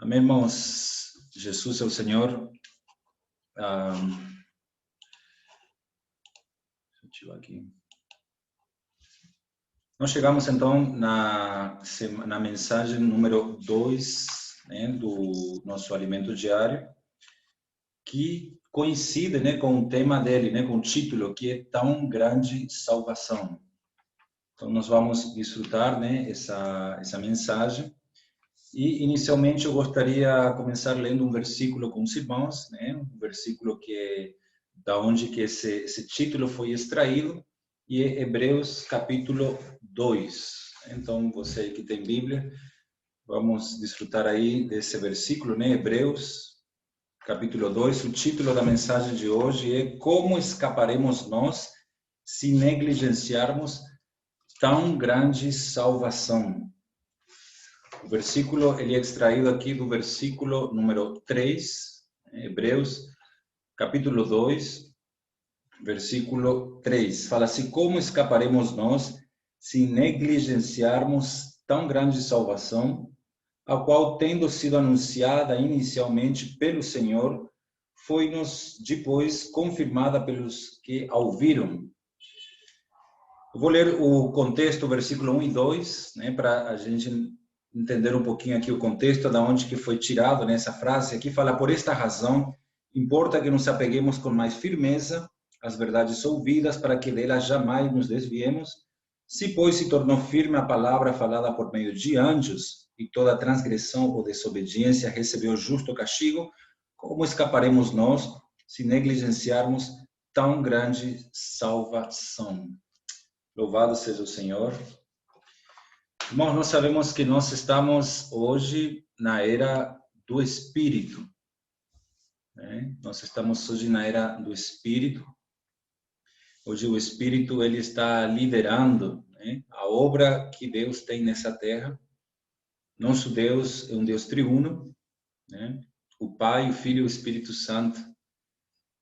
Amém, irmãos. Jesus é o Senhor. Deixa eu aqui. Nós chegamos então na mensagem número 2, né, do nosso alimento diário, que coincide, né, com o tema dele, né, com o título, que é Tão Grande Salvação. Então nós vamos desfrutar, né, essa mensagem. E inicialmente eu gostaria de começar lendo um versículo com os irmãos, né, um versículo que da onde que esse título foi extraído, e é Hebreus capítulo 2. Então, você que tem Bíblia, vamos desfrutar aí desse versículo, né? Hebreus capítulo 2. O título da mensagem de hoje é Como escaparemos nós se negligenciarmos tão grande salvação? O versículo ele é extraído aqui do versículo número 3, Hebreus capítulo 2, versículo 3, fala assim: como escaparemos nós se negligenciarmos tão grande salvação, a qual, tendo sido anunciada inicialmente pelo Senhor, foi-nos depois confirmada pelos que a ouviram. Eu vou ler o contexto, versículo 1 e 2, né, para a gente entender um pouquinho aqui o contexto, da onde que foi tirado nessa frase. Aqui fala: por esta razão, importa que nos apeguemos com mais firmeza as verdades ouvidas, para que delas jamais nos desviemos. Se, pois, se tornou firme a palavra falada por meio de anjos, e toda transgressão ou desobediência recebeu justo castigo, como escaparemos nós se negligenciarmos tão grande salvação? Louvado seja o Senhor. Irmãos, nós sabemos que nós estamos hoje na era do Espírito, né? Nós estamos hoje na era do Espírito. Hoje o Espírito ele está liderando, né, a obra que Deus tem nessa terra. Nosso Deus é um Deus triuno, né? O Pai, o Filho e o Espírito Santo.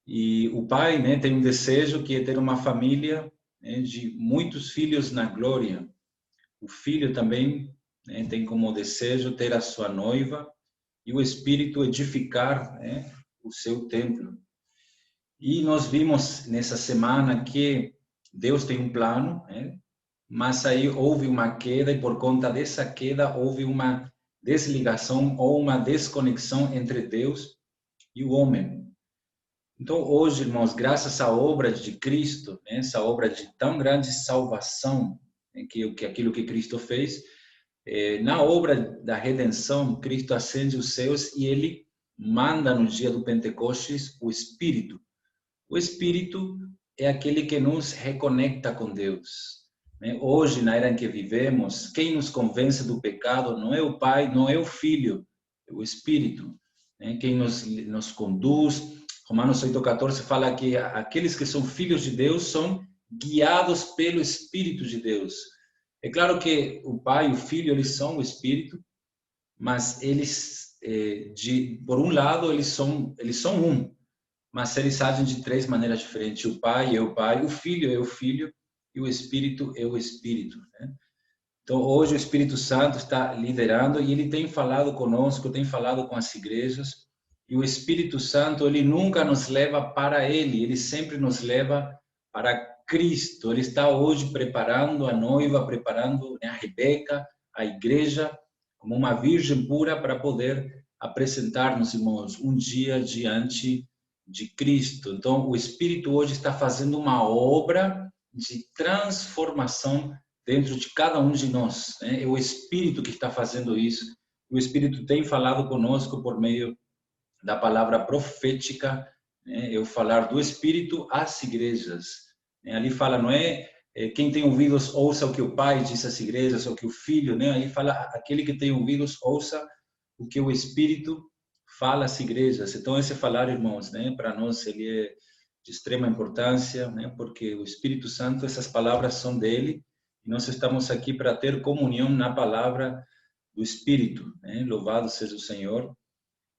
E o Pai, né, tem um desejo que é ter uma família, né, de muitos filhos na glória. O Filho também, né, tem como desejo ter a sua noiva, e o Espírito edificar, né, o seu templo. E nós vimos nessa semana que Deus tem um plano, né? Mas aí houve uma queda, e por conta dessa queda houve uma desligação ou uma desconexão entre Deus e o homem. Então hoje, irmãos, graças à obra de Cristo, né, essa obra de tão grande salvação, né, que aquilo que Cristo fez, na obra da redenção, Cristo ascende os céus e ele manda no dia do Pentecostes o Espírito. O Espírito é aquele que nos reconecta com Deus, né? Hoje, na era em que vivemos, quem nos convence do pecado não é o Pai, não é o Filho, é o Espírito, né? Quem nos conduz. Romanos 8,14 fala que aqueles que são filhos de Deus são guiados pelo Espírito de Deus. É claro que o Pai e o Filho, eles são o Espírito, mas eles, por um lado, eles são um, mas eles agem de três maneiras diferentes. O Pai é o Pai, o Filho é o Filho e o Espírito é o Espírito, né? Então, hoje o Espírito Santo está liderando e ele tem falado conosco, tem falado com as igrejas. E o Espírito Santo, ele nunca nos leva para ele sempre nos leva para Cristo. Ele está hoje preparando a noiva, preparando, né, a Rebeca, a igreja, como uma virgem pura para poder apresentar-nos, irmãos, um dia diante de Cristo. Então, o Espírito hoje está fazendo uma obra de transformação dentro de cada um de nós, né? É o Espírito que está fazendo isso. O Espírito tem falado conosco por meio da palavra profética, né? Eu falar do Espírito às igrejas, né? Ali fala, não é, quem tem ouvidos ouça o que o Pai diz às igrejas, ou que o Filho, né? Aí fala, aquele que tem ouvidos ouça o que o Espírito fala às igrejas. Então esse falar, irmãos, né, para nós ele é de extrema importância, né? Porque o Espírito Santo, essas palavras são dele, e nós estamos aqui para ter comunhão na palavra do Espírito, né? Louvado seja o Senhor.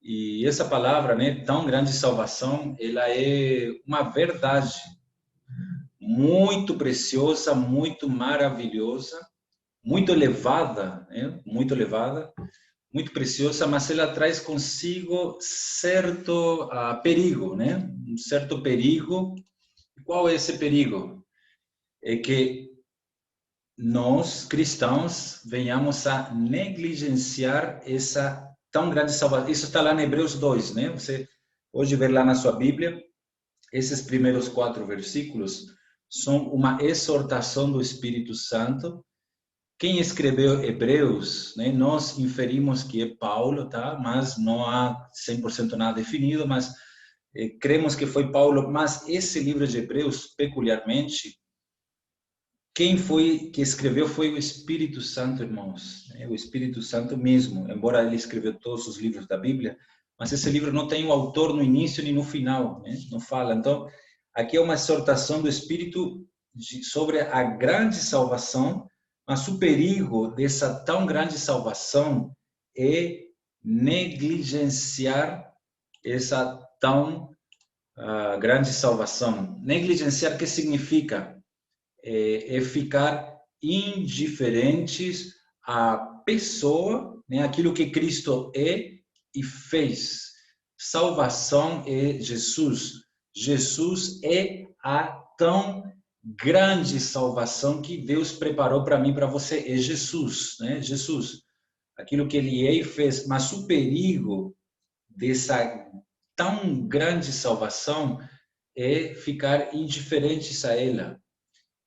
E essa palavra, né, tão grande salvação, ela é uma verdade muito preciosa, muito maravilhosa, muito elevada, né? Muito elevada, muito preciosa, mas ela traz consigo certo perigo, né? Um certo perigo. Qual é esse perigo? É que nós, cristãos, venhamos a negligenciar essa tão grande salvação. Isso está lá em Hebreus 2, né? Você pode ver lá na sua Bíblia, esses primeiros 4 versículos são uma exortação do Espírito Santo. Quem escreveu Hebreus, né, nós inferimos que é Paulo, tá? Mas não há 100% nada definido, mas cremos que foi Paulo. Mas esse livro de Hebreus, peculiarmente, quem foi que escreveu foi o Espírito Santo, irmãos. O Espírito Santo mesmo, embora ele escreveu todos os livros da Bíblia, mas esse livro não tem o autor no início nem no final, né? Não fala. Então, aqui é uma exortação do Espírito sobre a grande salvação, mas o perigo dessa tão grande salvação é negligenciar essa tão grande salvação. Negligenciar, o que significa? É ficar indiferentes à pessoa, né, aquilo que Cristo é e fez. Salvação é Jesus. Jesus é a tão grande salvação que Deus preparou para mim e para você. É Jesus, né? Jesus. Aquilo que ele é e fez. Mas o perigo dessa tão grande salvação é ficar indiferentes a ela.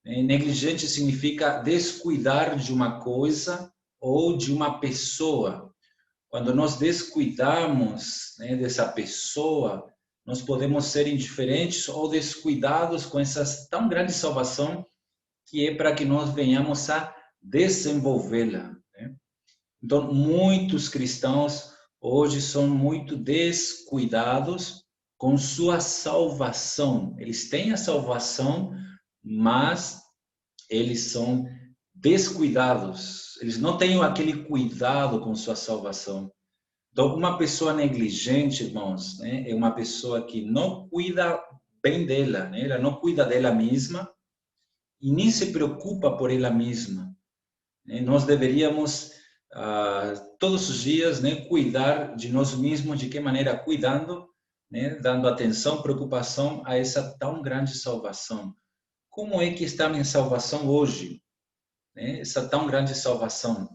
Negligente significa descuidar de uma coisa ou de uma pessoa. Quando nós descuidamos, né, dessa pessoa, nós podemos ser indiferentes ou descuidados com essa tão grande salvação que é para que nós venhamos a desenvolvê-la, né? Então, muitos cristãos hoje são muito descuidados com sua salvação. Eles têm a salvação, mas eles são descuidados. Eles não têm aquele cuidado com sua salvação. Então, uma pessoa negligente, irmãos, né, é uma pessoa que não cuida bem dela, né? Ela não cuida dela mesma e nem se preocupa por ela mesma, né? Nós deveríamos todos os dias, né, cuidar de nós mesmos. De que maneira? Cuidando, né, dando atenção, preocupação a essa tão grande salvação. Como é que está a minha salvação hoje? Né? Essa tão grande salvação.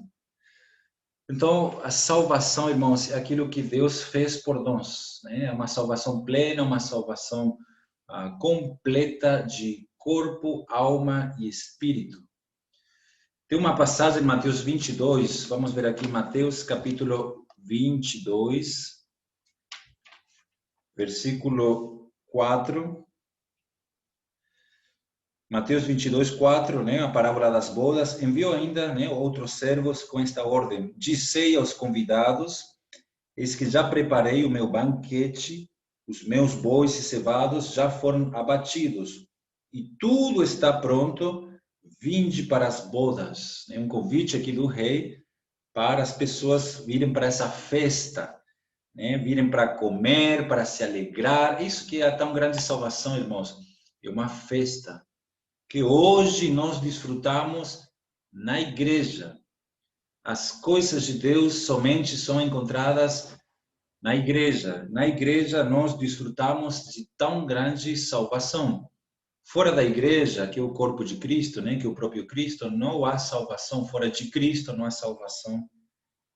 Então, a salvação, irmãos, é aquilo que Deus fez por nós, né? É uma salvação plena, uma salvação completa de corpo, alma e espírito. Tem uma passagem em Mateus 22, vamos ver aqui, Mateus capítulo 22, versículo 4. Mateus 22, 4, né, a parábola das bodas, enviou ainda, né, outros servos com esta ordem: dizei aos convidados, eis que já preparei o meu banquete, os meus bois e cevados já foram abatidos, e tudo está pronto, vinde para as bodas. É um convite aqui do rei para as pessoas virem para essa festa, né, virem para comer, para se alegrar. Isso que é a tão grande salvação, irmãos, é uma festa que hoje nós desfrutamos na igreja. As coisas de Deus somente são encontradas na igreja. Na igreja nós desfrutamos de tão grande salvação. Fora da igreja, que é o corpo de Cristo, né, que é o próprio Cristo, não há salvação. Fora de Cristo não há salvação.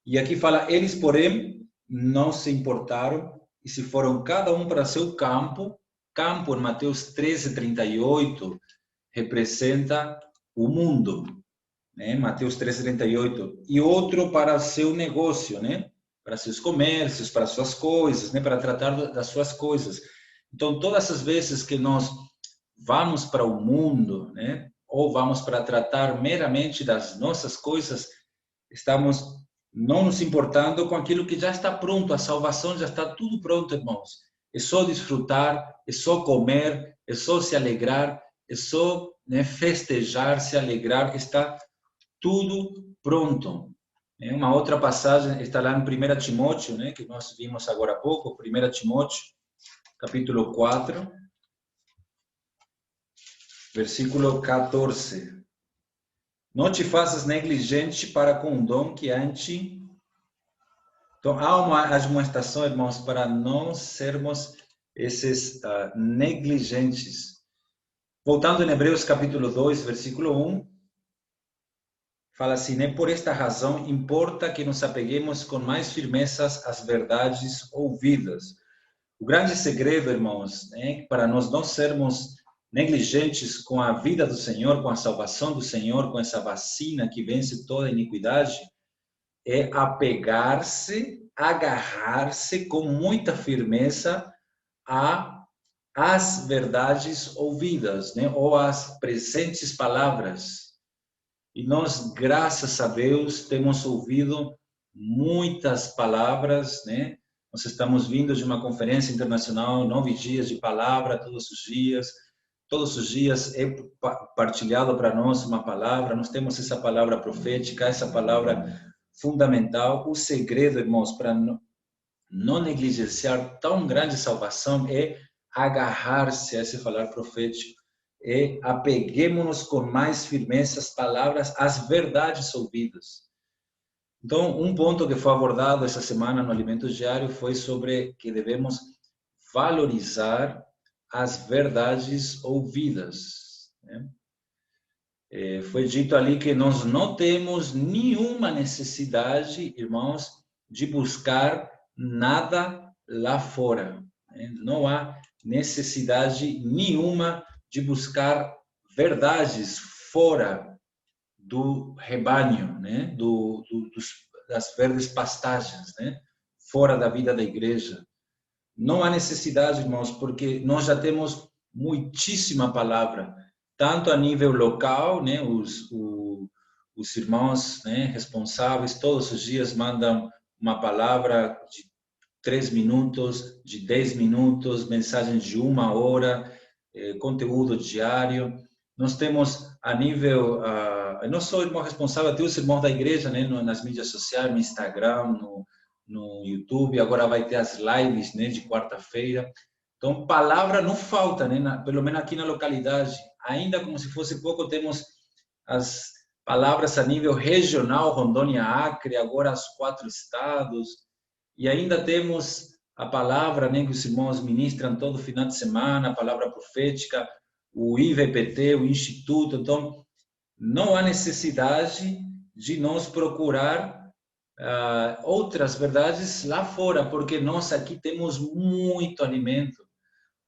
E aqui fala, eles, porém, não se importaram e se foram cada um para seu campo. Campo, em Mateus 13:38, representa o mundo, né? Mateus 13:38. E outro para seu negócio, né? Para seus comércios, para suas coisas, né? Para tratar das suas coisas. Então, todas as vezes que nós vamos para o mundo, né? Ou vamos para tratar meramente das nossas coisas, estamos não nos importando com aquilo que já está pronto. A salvação já está tudo pronto, irmãos. É só desfrutar, é só comer, é só se alegrar, é só, né, festejar, se alegrar, está tudo pronto. Uma outra passagem está lá em 1 Timóteo, né, que nós vimos agora há pouco, 1 Timóteo, capítulo 4, versículo 14. Não te faças negligente para com o dom que ante Então, há uma admoestação, irmãos, para não sermos esses negligentes. Voltando em Hebreus capítulo 2, versículo 1, fala assim, né? Por esta razão, importa que nos apeguemos com mais firmeza às verdades ouvidas. O grande segredo, irmãos, para nós não sermos negligentes com a vida do Senhor, com a salvação do Senhor, com essa vacina que vence toda iniquidade, é apegar-se, agarrar-se com muita firmeza às verdades ouvidas, né? Ou às presentes palavras. E nós, graças a Deus, temos ouvido muitas palavras, né? Nós estamos vindo de uma conferência internacional, 9 dias de palavra, todos os dias é partilhado para nós uma palavra, nós temos essa palavra profética, essa palavra fundamental. O segredo, irmãos, para não negligenciar tão grande salvação é agarrar-se a esse falar profético. Apeguemos-nos com mais firmeza às palavras, às verdades ouvidas. Então, um ponto que foi abordado essa semana no Alimento Diário foi sobre que devemos valorizar as verdades ouvidas, né? Foi dito ali que nós não temos nenhuma necessidade, irmãos, de buscar nada lá fora, né? Não há necessidade nenhuma de buscar verdades fora do rebanho, né? Das verdes pastagens, né? Fora da vida da igreja. Não há necessidade, irmãos, porque nós já temos muitíssima palavra, tanto a nível local, né? Os irmãos, né, responsáveis todos os dias mandam uma palavra de 3 minutos, de 10 minutos, mensagens de 1 hora, conteúdo diário. Nós temos a nível, eu não sou irmão responsável, tem os irmãos da igreja, né, nas mídias sociais, no Instagram, no YouTube, agora vai ter as lives, né, de quarta-feira. Então, palavra não falta, né, pelo menos aqui na localidade. Ainda como se fosse pouco, temos as palavras a nível regional, Rondônia, Acre, agora os 4 estados. E ainda temos a palavra, né, que os irmãos ministram todo final de semana, a palavra profética, o IVPT, o Instituto. Então, não há necessidade de nós procurar outras verdades lá fora, porque nós aqui temos muito alimento.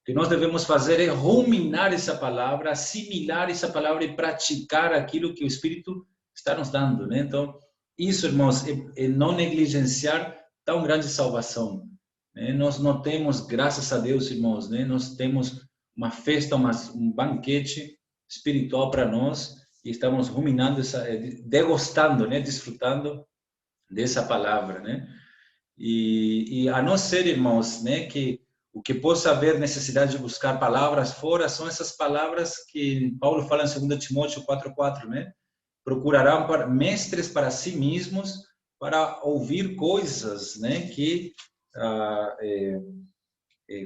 O que nós devemos fazer é ruminar essa palavra, assimilar essa palavra e praticar aquilo que o Espírito está nos dando, né? Então, isso, irmãos, é não negligenciar tão grande salvação, né? Nós não temos, graças a Deus, irmãos, né? Nós temos uma festa, um banquete espiritual para nós e estamos ruminando, degustando, né? Desfrutando dessa palavra, né? E a não ser, irmãos, né, que o que possa haver necessidade de buscar palavras fora são essas palavras que Paulo fala em 2 Timóteo 4:4, né? Procurarão mestres para si mesmos para ouvir coisas, né, que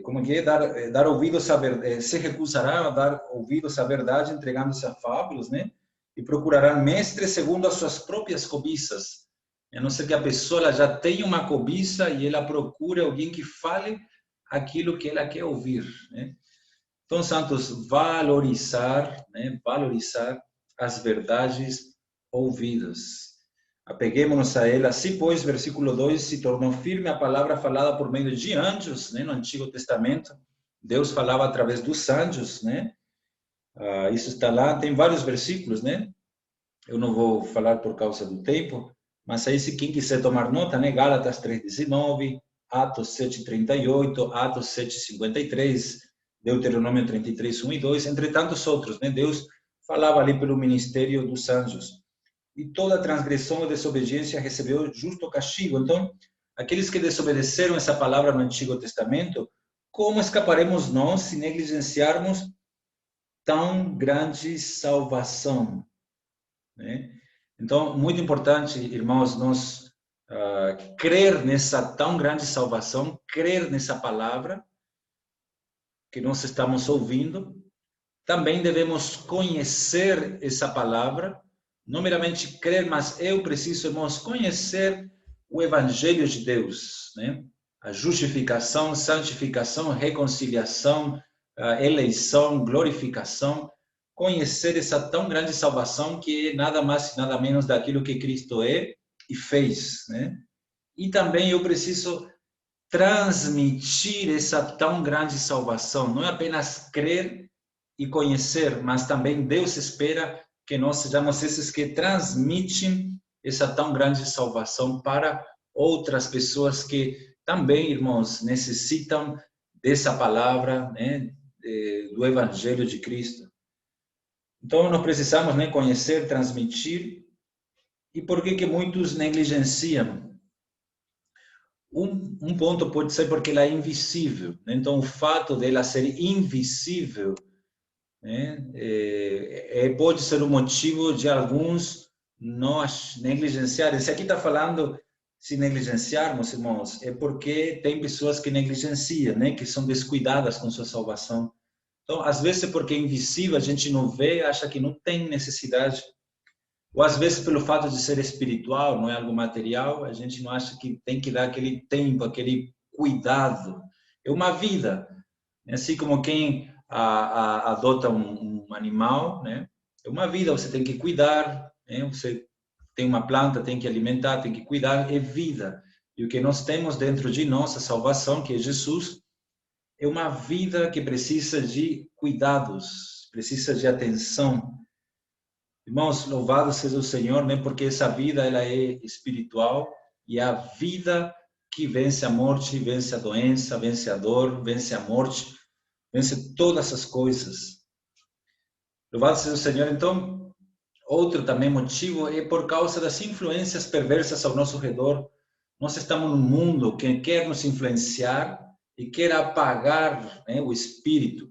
como que é dar ouvidos à verdade, se recusarão a dar ouvidos à verdade, entregando-se a fábulas, né? E procurarão mestres segundo as suas próprias cobiças. A não ser que a pessoa já tenha uma cobiça e ela procure alguém que fale aquilo que ela quer ouvir, né? Então, santos, valorizar, né? Valorizar as verdades ouvidas. Apeguemos-nos a ela. Assim, pois, versículo 2, se tornou firme a palavra falada por meio de anjos, né? No Antigo Testamento, Deus falava através dos anjos, né? Isso está lá, tem vários versículos, né? Eu não vou falar por causa do tempo, mas aí se quem quiser tomar nota, né? Gálatas 3:19, Atos 7:38, Atos 7:53, Deuteronômio 33:1 e 2, entre tantos outros, né? Deus falava ali pelo ministério dos anjos. E toda transgressão ou desobediência recebeu justo castigo. Então, aqueles que desobedeceram essa palavra no Antigo Testamento, como escaparemos nós se negligenciarmos tão grande salvação, né? Então, muito importante, irmãos, nós crer nessa tão grande salvação, crer nessa palavra que nós estamos ouvindo. Também devemos conhecer essa palavra, não meramente crer, mas eu preciso, irmãos, conhecer o Evangelho de Deus, né? A justificação, santificação, reconciliação, a eleição, glorificação, conhecer essa tão grande salvação que é nada mais e nada menos daquilo que Cristo é e fez, né? E também eu preciso transmitir essa tão grande salvação, não é apenas crer e conhecer, mas também Deus espera que nós sejamos esses que transmitem essa tão grande salvação para outras pessoas que também, irmãos, necessitam dessa palavra, né, do Evangelho de Cristo. Então, nós precisamos, né, conhecer, transmitir. E por que muitos negligenciam? Um ponto pode ser porque ela é invisível. Né? Então, o fato dela ser invisível, né, pode ser o motivo de alguns nós negligenciarem. Se aqui está falando, se negligenciarmos, irmãos, é porque tem pessoas que negligenciam, né, que são descuidadas com sua salvação. Então, às vezes, porque é invisível, a gente não vê, acha que não tem necessidade. Ou às vezes pelo fato de ser espiritual, não é algo material, a gente não acha que tem que dar aquele tempo, aquele cuidado. É uma vida. Assim como quem adota um animal, né? É uma vida, você tem que cuidar, né? Você tem uma planta, tem que alimentar, tem que cuidar, é vida. E o que nós temos dentro de nós, a salvação, que é Jesus, é uma vida que precisa de cuidados, precisa de atenção. Irmãos, louvado seja o Senhor, né? Porque essa vida ela é espiritual e a vida que vence a morte, vence a doença, vence a dor, vence a morte, vence todas as coisas. Louvado seja o Senhor. Então, outro também motivo é por causa das influências perversas ao nosso redor. Nós estamos num mundo que quer nos influenciar e quer apagar, né, o espírito.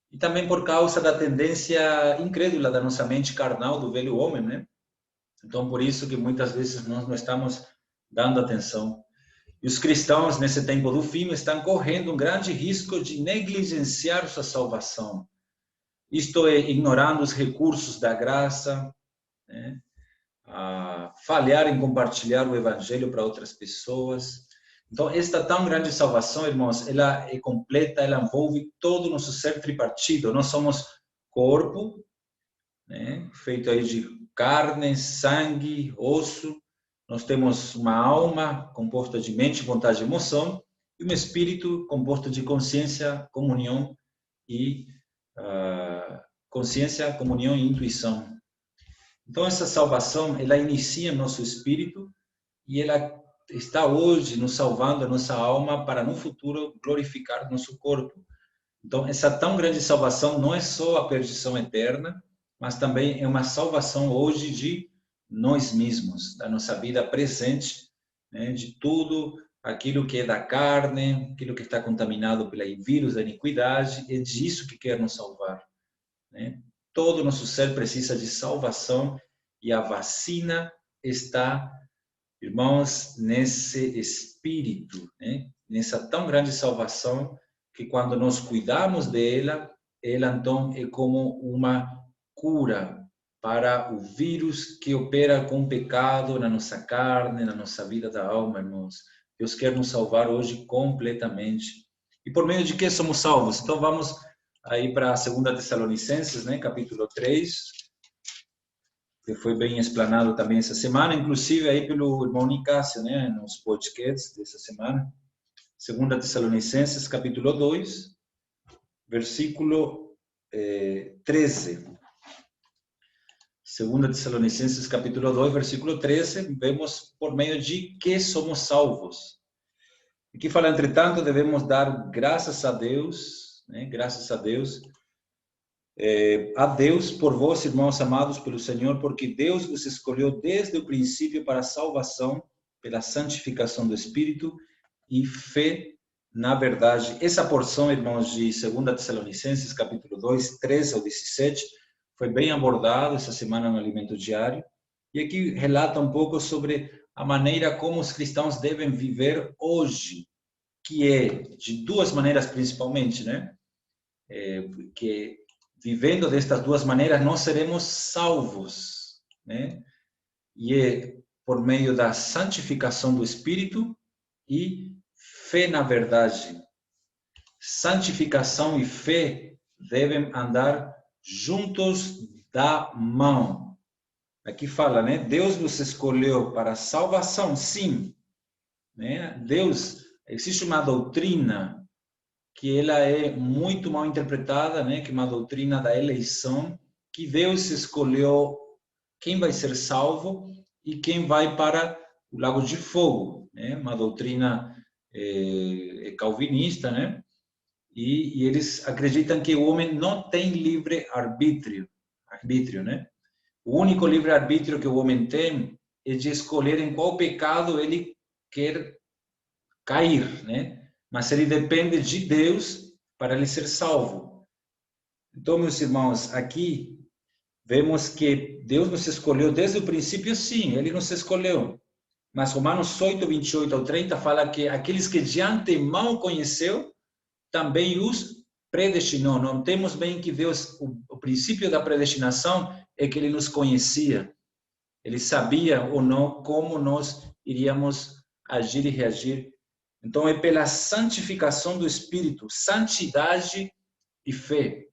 E também por causa da tendência incrédula da nossa mente carnal, do velho homem, né? Então, por isso que muitas vezes nós não estamos dando atenção. E os cristãos, nesse tempo do fim, estão correndo um grande risco de negligenciar sua salvação. Isto é, ignorando os recursos da graça, né? Falhar em compartilhar o evangelho para outras pessoas. Então, esta tão grande salvação, irmãos, ela é completa, ela envolve todo o nosso ser tripartido. Nós somos corpo, né, feito aí de carne, sangue, osso. Nós temos uma alma composta de mente, vontade e emoção, e um espírito composto de consciência, comunhão e intuição. Então, essa salvação, ela inicia nosso espírito e ela está hoje nos salvando a nossa alma para no futuro glorificar nosso corpo. Então, essa tão grande salvação não é só a perdição eterna, mas também é uma salvação hoje de nós mesmos, da nossa vida presente, né, de tudo aquilo que é da carne, aquilo que está contaminado pelo vírus da iniquidade, é disso que quer nos salvar, né? Todo o nosso ser precisa de salvação e a vacina está, irmãos, nesse espírito, né? Nessa tão grande salvação que quando nós cuidamos dela, ela então é como uma cura para o vírus que opera com o pecado na nossa carne, na nossa vida da alma, irmãos. Deus quer nos salvar hoje completamente. E por meio de que somos salvos? Então vamos aí para a 2 Tessalonicenses, né, capítulo 3, que foi bem explanado também essa semana, inclusive aí pelo irmão Nicásio, né, nos podcasts dessa semana. 2 Tessalonicenses, capítulo 2, versículo 13. 2 Tessalonicenses, capítulo 2, versículo 13, vemos por meio de que somos salvos. Aqui fala, entretanto, devemos dar graças a Deus, né, graças a Deus por vós, irmãos amados pelo Senhor, porque Deus vos escolheu desde o princípio para a salvação, pela santificação do Espírito e fé na verdade. Essa porção, irmãos, de 2 Tessalonicenses, capítulo 2, 13 ao 17, foi bem abordado essa semana no Alimento Diário, e aqui relata um pouco sobre a maneira como os cristãos devem viver hoje, que é de duas maneiras principalmente, né? Que vivendo destas duas maneiras nós seremos salvos, né? E por meio da santificação do Espírito e fé na verdade. Santificação e fé devem andar juntos da mão. Aqui fala, né? Deus nos escolheu para a salvação, sim. Né? Deus, existe uma doutrina que ela é muito mal interpretada, né? Que é uma doutrina da eleição, que Deus escolheu quem vai ser salvo e quem vai para o lago de fogo, né? Uma doutrina calvinista, né? E eles acreditam que o homem não tem livre arbítrio, né? O único livre arbítrio que o homem tem é de escolher em qual pecado ele quer cair, né? Mas ele depende de Deus para ele ser salvo. Então, meus irmãos, aqui vemos que Deus nos escolheu desde o princípio, sim, ele nos escolheu. Mas Romanos 8, 28 ao 30 fala que aqueles que de antemão conheceu, também os predestinou. Não temos bem que Deus, o princípio da predestinação é que ele nos conhecia. Ele sabia ou não como nós iríamos agir e reagir. Então, é pela santificação do Espírito, santidade e fé.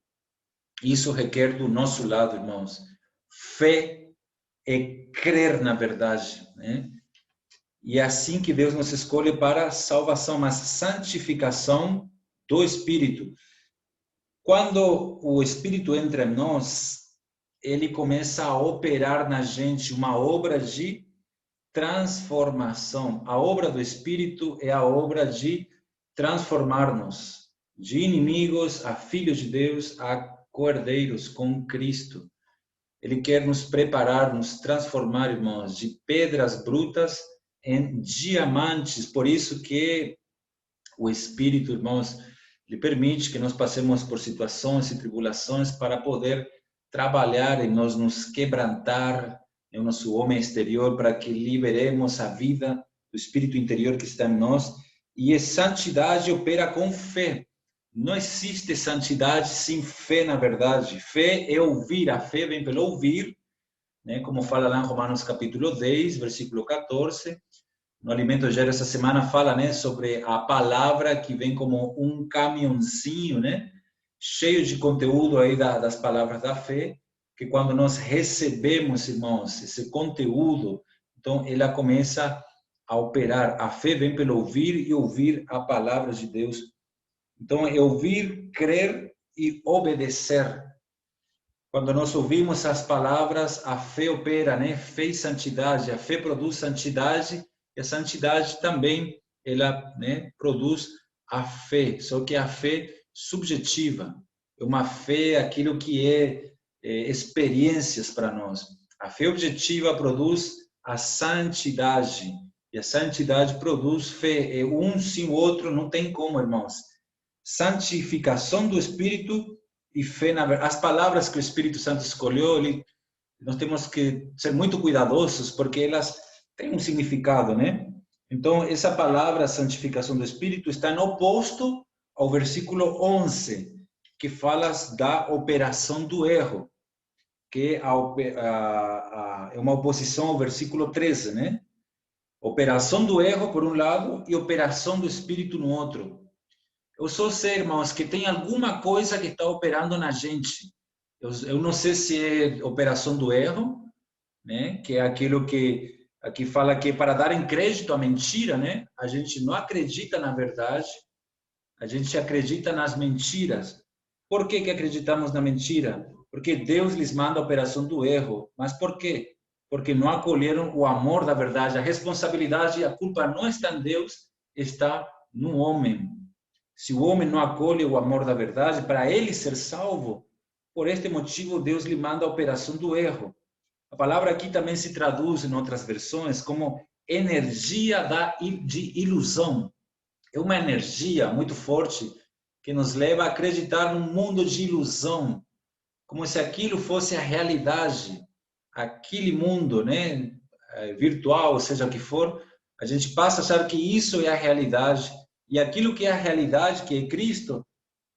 Isso requer do nosso lado, irmãos. Fé é crer na verdade, né? E é assim que Deus nos escolhe para a salvação, mas santificação do Espírito. Quando o Espírito entra em nós, ele começa a operar na gente uma obra de transformação. A obra do Espírito é a obra de transformar-nos de inimigos a filhos de Deus, a cordeiros com Cristo. Ele quer nos preparar, nos transformar, irmãos, de pedras brutas em diamantes. Por isso que o Espírito, irmãos, lhe permite que nós passemos por situações e tribulações para poder trabalhar e nós nos quebrantar em nosso homem exterior, para que liberemos a vida do Espírito interior que está em nós. E a santidade opera com fé. Não existe santidade sem fé, na verdade. Fé é ouvir, a fé vem pelo ouvir, né? Como fala lá em Romanos capítulo 10, versículo 14. No Alimento Diário essa semana fala, né, sobre a palavra que vem como um caminhãozinho, né, cheio de conteúdo aí das palavras da fé, que quando nós recebemos, irmãos, esse conteúdo, então ela começa a operar. A fé vem pelo ouvir e ouvir a palavra de Deus. Então é ouvir, crer e obedecer. Quando nós ouvimos as palavras, a fé opera, né? Fé e santidade. A fé produz santidade e a santidade também, ela, né, produz a fé. Só que a fé subjetiva. É uma fé, aquilo que é experiências para nós. A fé objetiva produz a santidade. E a santidade produz fé. É um sem o outro, não tem como, irmãos. Santificação do Espírito e fé na verdade. As palavras que o Espírito Santo escolheu, nós temos que ser muito cuidadosos, porque elas têm um significado, né? Então, essa palavra, santificação do Espírito, está no oposto ao versículo 11, que fala da operação do erro, que é uma oposição ao versículo 13, né? Operação do erro, por um lado, e operação do Espírito no outro. Eu só sei, irmãos, que tem alguma coisa que está operando na gente. Eu não sei se é operação do erro, né? Que é aquilo que aqui fala que para dar em crédito à mentira, né? A gente não acredita na verdade, a gente acredita nas mentiras. Por que acreditamos na mentira? Porque Deus lhes manda a operação do erro. Mas por quê? Porque não acolheram o amor da verdade. A responsabilidade e a culpa não está em Deus, está no homem. Se o homem não acolhe o amor da verdade, para ele ser salvo, por este motivo Deus lhe manda a operação do erro. A palavra aqui também se traduz em outras versões como energia de ilusão. É uma energia muito forte que nos leva a acreditar num mundo de ilusão, como se aquilo fosse a realidade, aquele mundo, né, virtual, seja o que for, a gente passa a achar que isso é a realidade. E aquilo que é a realidade, que é Cristo,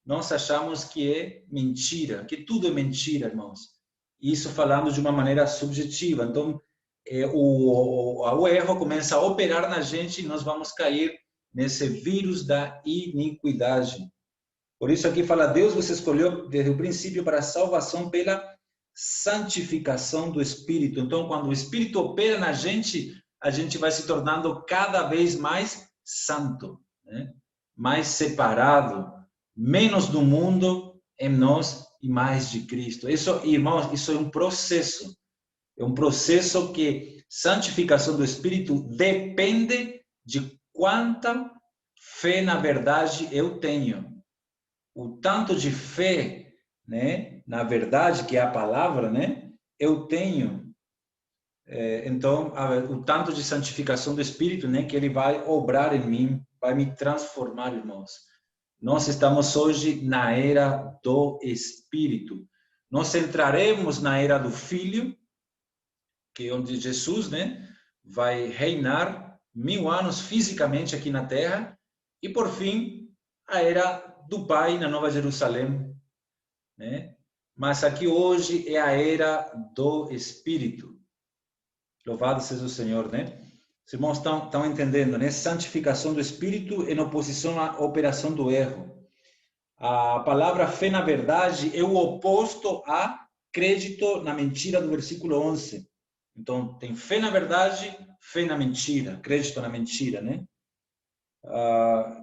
nós achamos que é mentira, que tudo é mentira, irmãos. Isso falando de uma maneira subjetiva. Então, o erro começa a operar na gente e nós vamos cair nesse vírus da iniquidade. Por isso aqui fala, Deus vos escolheu desde o princípio para a salvação pela santificação do Espírito. Então, quando o Espírito opera na gente, a gente vai se tornando cada vez mais santo, né? Mais separado, menos do mundo em nós e mais de Cristo. Isso, irmãos, isso é um processo. É um processo que santificação do Espírito depende de quanta fé, na verdade, eu tenho. O tanto de fé, né, na verdade, que é a palavra, né, eu tenho. Então, o tanto de santificação do Espírito, né, que ele vai obrar em mim, vai me transformar, irmãos. Nós estamos hoje na era do Espírito. Nós entraremos na era do Filho, que é onde Jesus, né, vai reinar 1000 anos fisicamente aqui na Terra, e por fim, a era do Pai na Nova Jerusalém, né? Mas aqui hoje é a era do Espírito. Louvado seja o Senhor, né? Os irmãos estão entendendo, né? Santificação do Espírito em oposição à operação do erro. A palavra fé na verdade é o oposto a crédito na mentira do versículo 11. Então, tem fé na verdade, fé na mentira, crédito na mentira, né?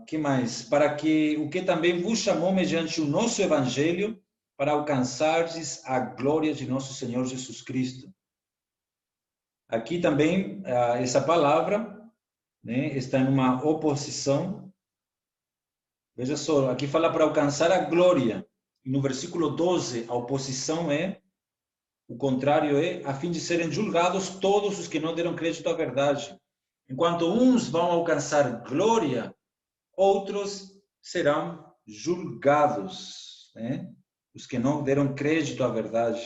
Que mais? Para que o que também vos chamou mediante o nosso evangelho, para alcançardes a glória de nosso Senhor Jesus Cristo. Aqui também, essa palavra, né, está em uma oposição. Veja só, aqui fala para alcançar a glória. E no versículo 12, a oposição é, o contrário é, a fim de serem julgados todos os que não deram crédito à verdade. Enquanto uns vão alcançar glória, outros serão julgados, né? Os que não deram crédito à verdade.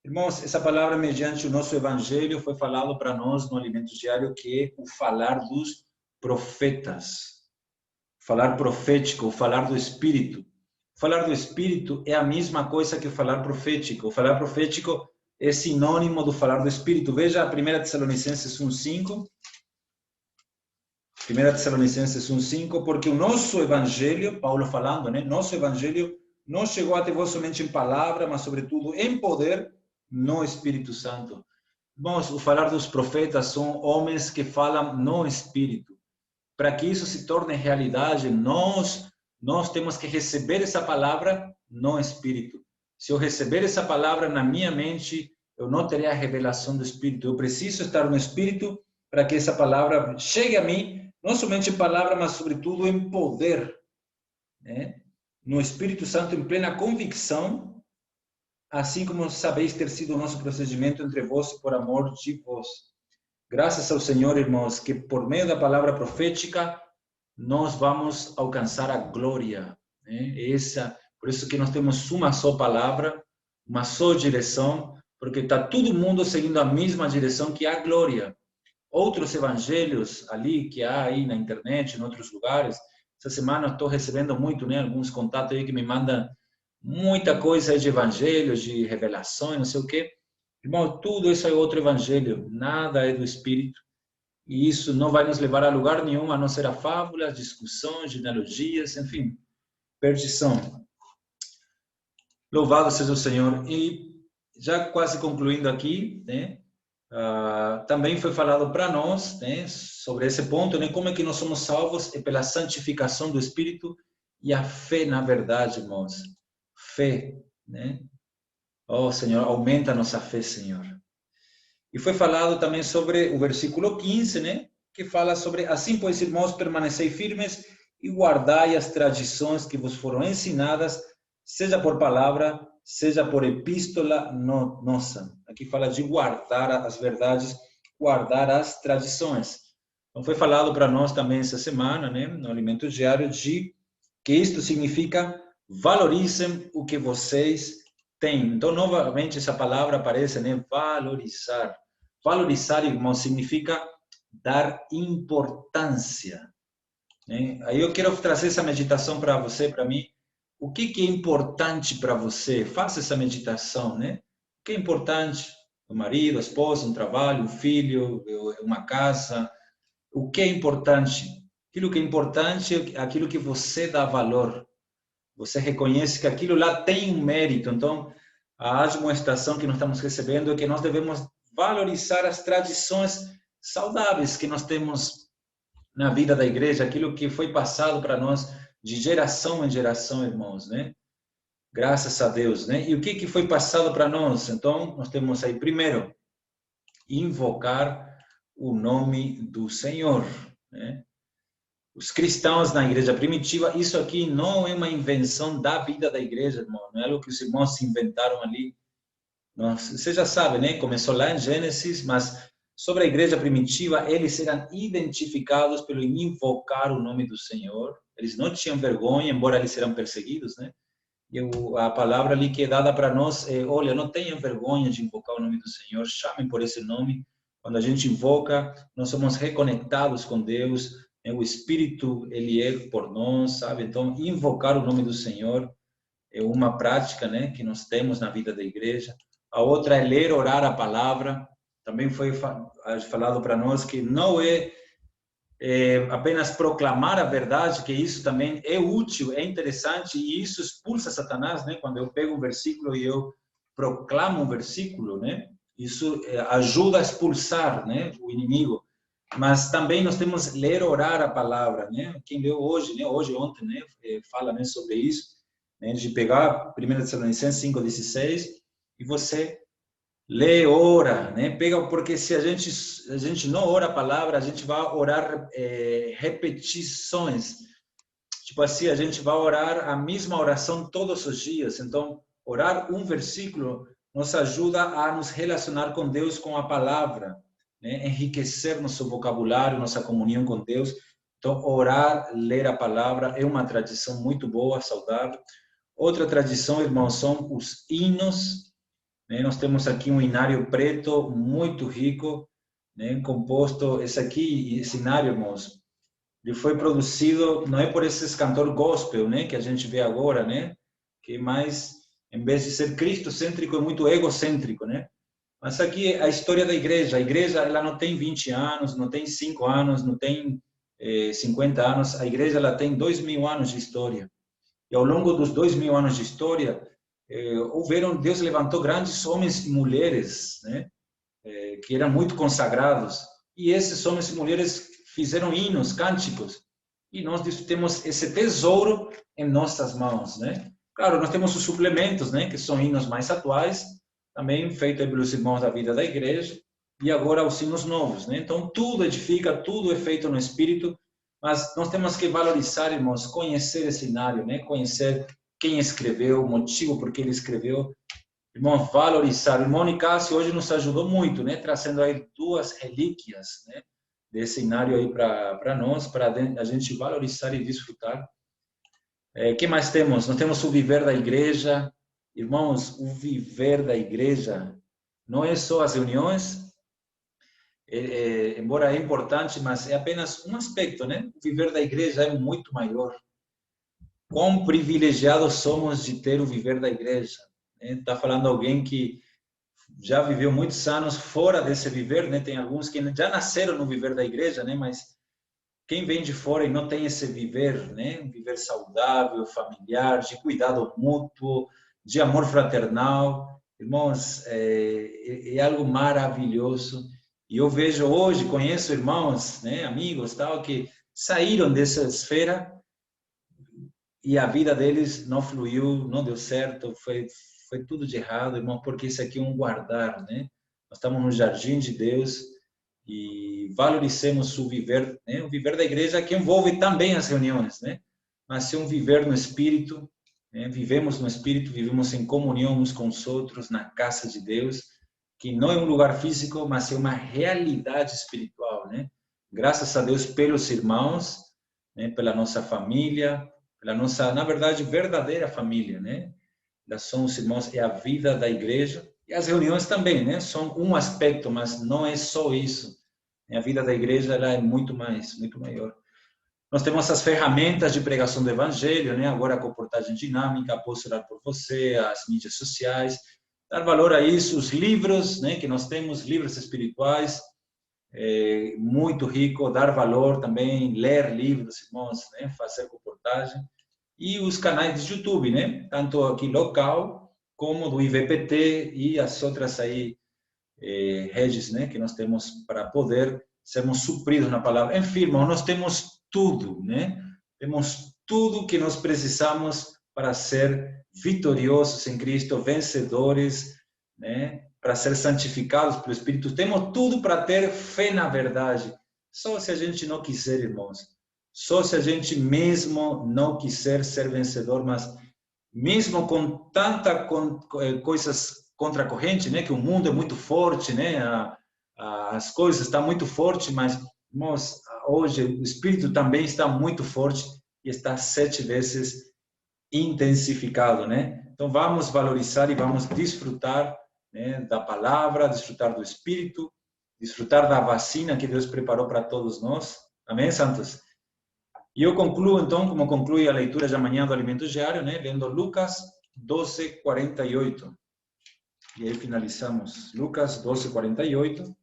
Irmãos, essa palavra, mediante o nosso evangelho, foi falado para nós no alimento diário, que é o falar dos profetas. Falar profético, o falar do Espírito. O falar do Espírito é a mesma coisa que o falar profético. O falar profético é sinônimo do falar do Espírito. Veja 1 Tessalonicenses 1:5. 1 Tessalonicenses 1:5, porque o nosso evangelho, Paulo falando, né? Nosso evangelho não chegou até vós somente em palavra, mas sobretudo em poder no Espírito Santo. Irmãos, o falar dos profetas são homens que falam no Espírito. Para que isso se torne realidade, nós temos que receber essa palavra no Espírito. Se eu receber essa palavra na minha mente, eu não terei a revelação do Espírito. Eu preciso estar no Espírito para que essa palavra chegue a mim, não somente em palavra, mas sobretudo em poder, né? No Espírito Santo, em plena convicção, assim como sabeis ter sido o nosso procedimento entre vós por amor de vós. Graças ao Senhor, irmãos, que por meio da palavra profética, nós vamos alcançar a glória, né? Por isso que nós temos uma só palavra, uma só direção, porque está todo mundo seguindo a mesma direção, que é a glória. Outros evangelhos ali que há aí na internet, em outros lugares. Essa semana estou recebendo muito, né, alguns contatos aí que me mandam muita coisa de evangelhos, de revelações, não sei o quê. Irmão, tudo isso é outro evangelho, nada é do Espírito. E isso não vai nos levar a lugar nenhum, a não ser a fábulas, discussões, genealogias, enfim, perdição. Louvado seja o Senhor. E já quase concluindo aqui, né? Também foi falado para nós, né, sobre esse ponto, né, como é que nós somos salvos é pela santificação do Espírito e a fé na verdade, irmãos. Fé, né? Oh, Senhor, aumenta a nossa fé, Senhor. E foi falado também sobre o versículo 15, né, que fala sobre, assim, pois, irmãos, permanecei firmes e guardai as tradições que vos foram ensinadas, seja por palavra, seja por epístola nossa. Aqui fala de guardar as verdades, guardar as tradições. Então, foi falado para nós também essa semana, né, no alimento diário, de que isto significa valorizem o que vocês têm. Então, novamente, essa palavra aparece, né, valorizar. Valorizar, irmão, significa dar importância, né? Aí eu quero trazer essa meditação para você, para mim. O que é importante para você? Faça essa meditação, né? O que é importante? um marido, a esposa, um trabalho, um filho, uma casa. O que é importante? Aquilo que é importante é aquilo que você dá valor. Você reconhece que aquilo lá tem um mérito. Então, a admoestação que nós estamos recebendo é que nós devemos valorizar as tradições saudáveis que nós temos na vida da igreja, aquilo que foi passado para nós de geração em geração, irmãos, né? Graças a Deus, né? E o que foi passado para nós? Então, nós temos aí, primeiro, invocar o nome do Senhor, né? Os cristãos na igreja primitiva, isso aqui não é uma invenção da vida da igreja, irmão, não é algo que os irmãos se inventaram ali. Você já sabe, né? Começou lá em Gênesis, mas sobre a igreja primitiva, eles eram identificados pelo invocar o nome do Senhor. Eles não tinham vergonha, embora eles eram perseguidos, né? E a palavra ali que é dada para nós é: olha, não tenham vergonha de invocar o nome do Senhor, chamem por esse nome. Quando a gente invoca, nós somos reconectados com Deus, né? O Espírito, ele é por nós, sabe? Então, invocar o nome do Senhor é uma prática, né, que nós temos na vida da igreja. A outra é ler, orar a palavra. Também foi falado para nós que não é apenas proclamar a verdade, que isso também é útil, é interessante, e isso expulsa Satanás, né? Quando eu pego um versículo e eu proclamo um versículo, né? Isso ajuda a expulsar, né, o inimigo. Mas também nós temos ler, orar a palavra, né? Quem leu hoje, né? Hoje, ontem, né? Fala, né, sobre isso, né? De pegar 1 Tessalonicenses 5:16 e você lê, ora, né? Pega, porque se a gente não ora a palavra, a gente vai orar repetições. Tipo assim, a gente vai orar a mesma oração todos os dias. Então, orar um versículo nos ajuda a nos relacionar com Deus com a palavra, né? Enriquecer nosso vocabulário, nossa comunhão com Deus. Então, orar, ler a palavra é uma tradição muito boa, saudável. Outra tradição, irmãos, são os hinos, né? Nós temos aqui um inário preto muito rico, né? Composto, esse inário, irmãos, ele foi produzido, não é por esses cantores gospel, né, que a gente vê agora, né, que mais, em vez de ser cristocêntrico, é muito egocêntrico, né? Mas aqui a história da igreja, a igreja ela não tem 20 anos, não tem 5 anos, não tem 50 anos, a igreja ela tem 2000 anos de história. E ao longo dos 2000 anos de história, Deus levantou grandes homens e mulheres, né, que eram muito consagrados, e esses homens e mulheres fizeram hinos, cânticos, e nós temos esse tesouro em nossas mãos, né? Claro, nós temos os suplementos, né, que são hinos mais atuais, também feitos pelos irmãos da vida da igreja, e agora os hinos novos, né? Então, tudo edifica, tudo é feito no Espírito, mas nós temos que valorizar, irmãos, conhecer esse inário, né? Conhecer quem escreveu, o motivo por que ele escreveu. Irmão, valorizar. O irmão Nicásio hoje nos ajudou muito, né? Trazendo aí 2 relíquias, né, desse inário aí para nós, para a gente valorizar e desfrutar. Que mais temos? Nós temos o viver da igreja. Irmãos, o viver da igreja não é só as reuniões, embora é importante, mas é apenas um aspecto, né? O viver da igreja é muito maior. Quão privilegiados somos de ter o viver da igreja. Está falando alguém que já viveu muitos anos fora desse viver, né? Tem alguns que já nasceram no viver da igreja, né? Mas quem vem de fora e não tem esse viver, né? Um viver saudável, familiar, de cuidado mútuo, de amor fraternal, irmãos, é algo maravilhoso. E eu vejo hoje, conheço irmãos, né? Amigos, tal, que saíram dessa esfera e a vida deles não fluiu, não deu certo, foi tudo de errado, irmão, porque isso aqui é um guardar, né? Nós estamos no jardim de Deus e valorizemos o viver, né? O viver da igreja que envolve também as reuniões, né? Mas é um viver no Espírito, né? Vivemos no Espírito, vivemos em comunhão uns com os outros, na casa de Deus, que não é um lugar físico, mas é uma realidade espiritual, né? Graças a Deus pelos irmãos, né? Pela nossa família, pela nossa, na verdade, verdadeira família, né? São os irmãos, é a vida da igreja, e as reuniões também, né? São um aspecto, mas não é só isso. A vida da igreja ela é muito mais, muito maior. Nós temos as ferramentas de pregação do evangelho, né? Agora a comportagem dinâmica, posso orar por você, as mídias sociais. dar valor a isso, os livros, né, que nós temos, livros espirituais, muito rico, dar valor também, ler livros, irmãos, né, fazer reportagem, e os canais de YouTube, né, tanto aqui local, como do IVPT e as outras aí, redes, né, que nós temos para poder sermos supridos na palavra. Enfim, irmão, nós temos tudo, né? Temos tudo que nós precisamos para ser vitoriosos em Cristo, vencedores, né? Para ser santificados pelo Espírito. Temos tudo para ter fé na verdade. Só se a gente não quiser, irmãos. Só se a gente mesmo não quiser ser vencedor, mas mesmo com tanta coisas contra a corrente, né, que o mundo é muito forte, né, as coisas estão muito fortes, mas, irmãos, hoje o Espírito também está muito forte e está 7 vezes intensificado, né? Então vamos valorizar e vamos desfrutar, né, da palavra, desfrutar do Espírito, desfrutar da vacina que Deus preparou para todos nós. Amém, santos? E eu concluo, então, como conclui a leitura de amanhã do Alimento Diário, né, lendo Lucas 12:48. E aí finalizamos. Lucas 12:48.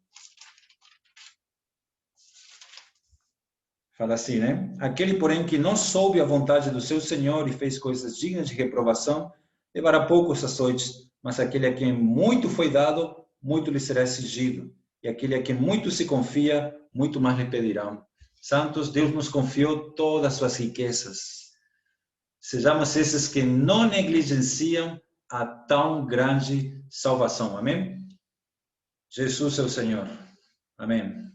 Fala assim, né? Aquele, porém, que não soube a vontade do seu Senhor e fez coisas dignas de reprovação, levará poucos açoites, mas aquele a quem muito foi dado, muito lhe será exigido. E aquele a quem muito se confia, muito mais lhe pedirão. Santos, Deus nos confiou todas as suas riquezas. Sejamos esses que não negligenciam a tão grande salvação. Amém? Jesus é o Senhor. Amém.